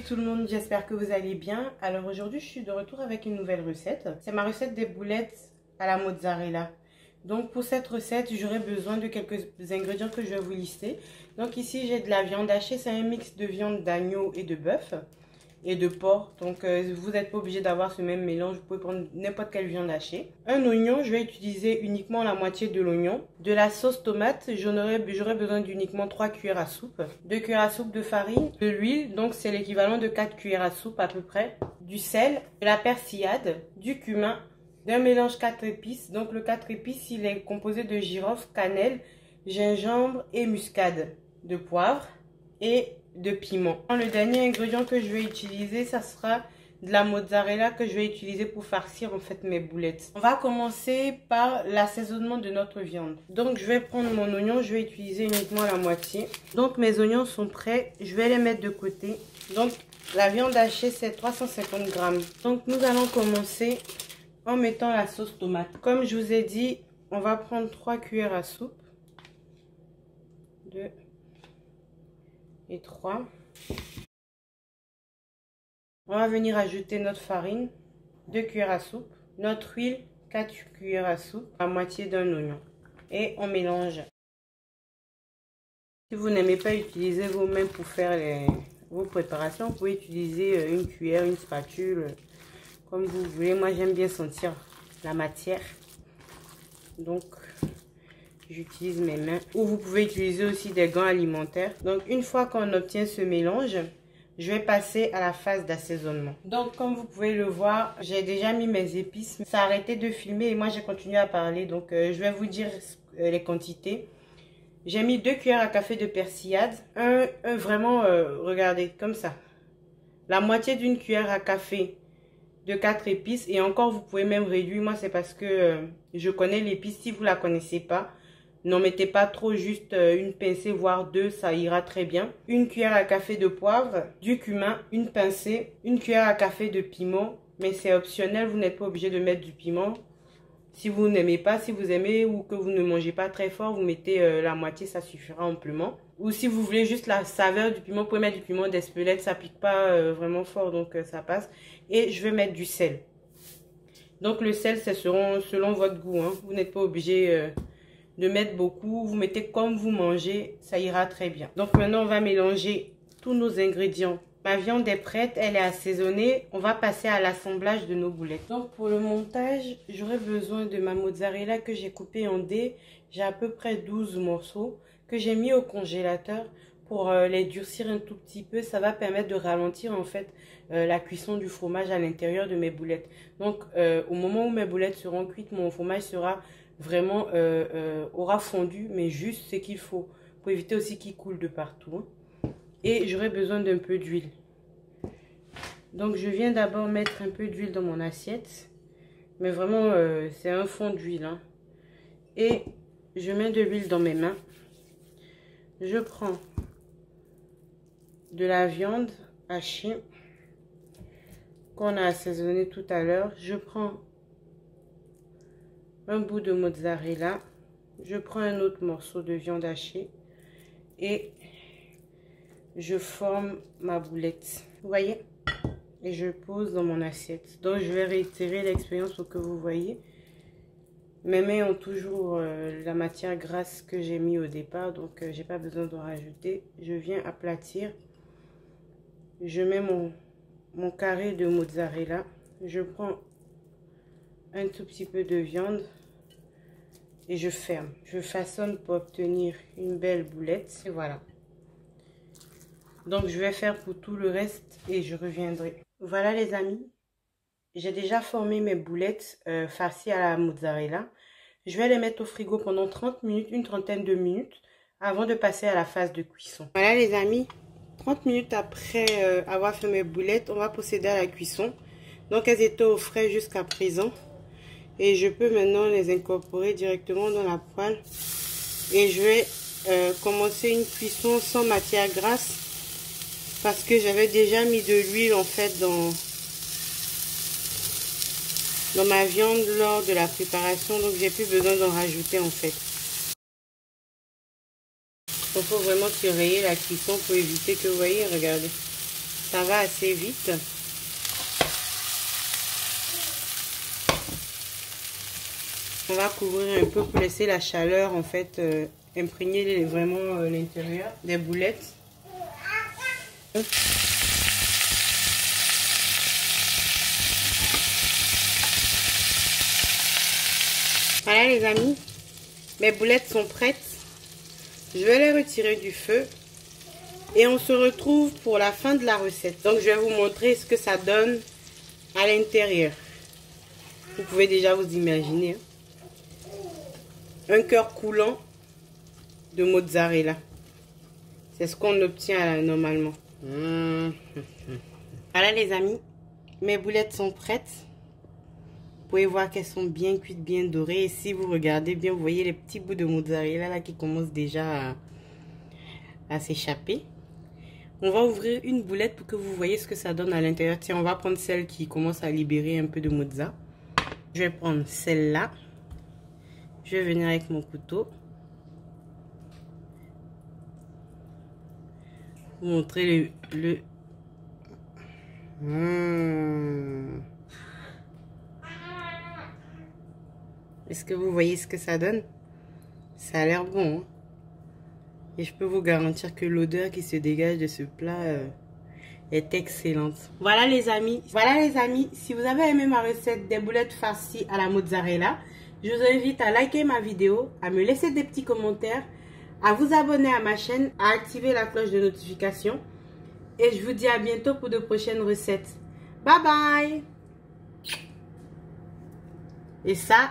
tout le monde, j'espère que vous allez bien. Alors aujourd'hui je suis de retour avec une nouvelle recette. C'est ma recette des boulettes à la mozzarella. Donc pour cette recette j'aurai besoin de quelques ingrédients que je vais vous lister. Donc ici j'ai de la viande hachée, c'est un mix de viande d'agneau et de bœuf et de porc. Donc vous n'êtes pas obligé d'avoir ce même mélange, vous pouvez prendre n'importe quelle viande hachée. Un oignon, je vais utiliser uniquement la moitié de l'oignon. De la sauce tomate, j'aurai besoin d'uniquement 3 cuillères à soupe. 2 cuillères à soupe de farine, de l'huile, donc c'est l'équivalent de 4 cuillères à soupe à peu près. Du sel, de la persillade, du cumin, d'un mélange 4 épices. Donc le 4 épices, il est composé de girofle, cannelle, gingembre et muscade, de poivre et de piment. Le dernier ingrédient que je vais utiliser, ça sera de la mozzarella que je vais utiliser pour farcir en fait mes boulettes. On va commencer par l'assaisonnement de notre viande. Donc je vais prendre mon oignon, je vais utiliser uniquement la moitié. Donc mes oignons sont prêts, je vais les mettre de côté. Donc la viande hachée c'est 350 grammes. Donc nous allons commencer en mettant la sauce tomate. Comme je vous ai dit, on va prendre 3 cuillères à soupe. 2 et 3. On va venir ajouter notre farine, 2 cuillères à soupe, notre huile, 4 cuillères à soupe, la moitié d'un oignon. Et on mélange. Si vous n'aimez pas utiliser vos mains pour faire vos préparations, vous pouvez utiliser une cuillère, une spatule, comme vous voulez. Moi j'aime bien sentir la matière. Donc j'utilise mes mains. Ou vous pouvez utiliser aussi des gants alimentaires. Donc une fois qu'on obtient ce mélange, je vais passer à la phase d'assaisonnement. Donc comme vous pouvez le voir, j'ai déjà mis mes épices. Ça a arrêté de filmer et moi j'ai continué à parler. Donc je vais vous dire les quantités. J'ai mis 2 cuillères à café de persillade. Vraiment, regardez, comme ça. La moitié d'une cuillère à café de 4 épices. Et encore, vous pouvez même réduire. Moi, c'est parce que je connais l'épice. Si vous ne la connaissez pas, n'en mettez pas trop, juste une pincée, voire 2, ça ira très bien. Une cuillère à café de poivre, du cumin, une pincée, une cuillère à café de piment. Mais c'est optionnel, vous n'êtes pas obligé de mettre du piment. Si vous n'aimez pas, si vous aimez ou que vous ne mangez pas très fort, vous mettez la moitié, ça suffira amplement. Ou si vous voulez juste la saveur du piment, vous pouvez mettre du piment d'Espelette, ça pique pas vraiment fort, donc ça passe. Et je vais mettre du sel. Donc le sel, c'est selon votre goût, hein. Vous n'êtes pas obligé de mettre beaucoup, vous mettez comme vous mangez, ça ira très bien. Donc maintenant, on va mélanger tous nos ingrédients. Ma viande est prête, elle est assaisonnée. On va passer à l'assemblage de nos boulettes. Donc pour le montage, j'aurai besoin de ma mozzarella que j'ai coupée en dés. J'ai à peu près 12 morceaux que j'ai mis au congélateur pour les durcir un tout petit peu. Ça va permettre de ralentir en fait la cuisson du fromage à l'intérieur de mes boulettes. Donc au moment où mes boulettes seront cuites, mon fromage sera vraiment aura fondu, mais juste ce qu'il faut pour éviter aussi qu'il coule de partout, hein. Et j'aurai besoin d'un peu d'huile. Donc je viens d'abord mettre un peu d'huile dans mon assiette. Mais vraiment c'est un fond d'huile, hein. Et je mets de l'huile dans mes mains. Je prends de la viande hachée qu'on a assaisonnée tout à l'heure. Je prends un bout de mozzarella. Je prends un autre morceau de viande hachée. Et je forme ma boulette, vous voyez, et je pose dans mon assiette. Donc je vais réitérer l'expérience pour que vous voyez. Mes mains ont toujours la matière grasse que j'ai mis au départ, donc j'ai pas besoin d'en rajouter. Je viens aplatir. Je mets mon carré de mozzarella. Je prends un tout petit peu de viande et je ferme. Je façonne pour obtenir une belle boulette. Et voilà. Donc je vais faire pour tout le reste et je reviendrai. Voilà les amis, j'ai déjà formé mes boulettes farcies à la mozzarella. Je vais les mettre au frigo pendant 30 minutes, une trentaine de minutes avant de passer à la phase de cuisson. Voilà les amis, 30 minutes après avoir fait mes boulettes, on va procéder à la cuisson. Donc elles étaient au frais jusqu'à présent et je peux maintenant les incorporer directement dans la poêle. Et je vais commencer une cuisson sans matière grasse. Parce que j'avais déjà mis de l'huile en fait dans ma viande lors de la préparation. Donc j'ai plus besoin d'en rajouter en fait. Il faut vraiment surveiller la cuisson pour éviter que, vous voyez, regardez. Ça va assez vite. On va couvrir un peu pour laisser la chaleur en fait imprégner vraiment l'intérieur des boulettes. Voilà les amis, mes boulettes sont prêtes. Je vais les retirer du feu et on se retrouve pour la fin de la recette. Donc je vais vous montrer ce que ça donne à l'intérieur. Vous pouvez déjà vous imaginer. Un cœur coulant de mozzarella. C'est ce qu'on obtient normalement. Voilà les amis, mes boulettes sont prêtes. Vous pouvez voir qu'elles sont bien cuites, bien dorées. Et si vous regardez bien, vous voyez les petits bouts de mozzarella là qui commencent déjà à s'échapper. On va ouvrir une boulette pour que vous voyez ce que ça donne à l'intérieur. Tiens, on va prendre celle qui commence à libérer un peu de mozza. Je vais prendre celle-là. Je vais venir avec mon couteau. Vous montrer le... Est-ce que vous voyez ce que ça donne? Ça a l'air bon, hein? Et je peux vous garantir que l'odeur qui se dégage de ce plat est excellente. Voilà les amis, si vous avez aimé ma recette des boulettes farcies à la mozzarella, je vous invite à liker ma vidéo, à me laisser des petits commentaires, à vous abonner à ma chaîne, à activer la cloche de notification. Et je vous dis à bientôt pour de prochaines recettes. Bye bye! Et ça...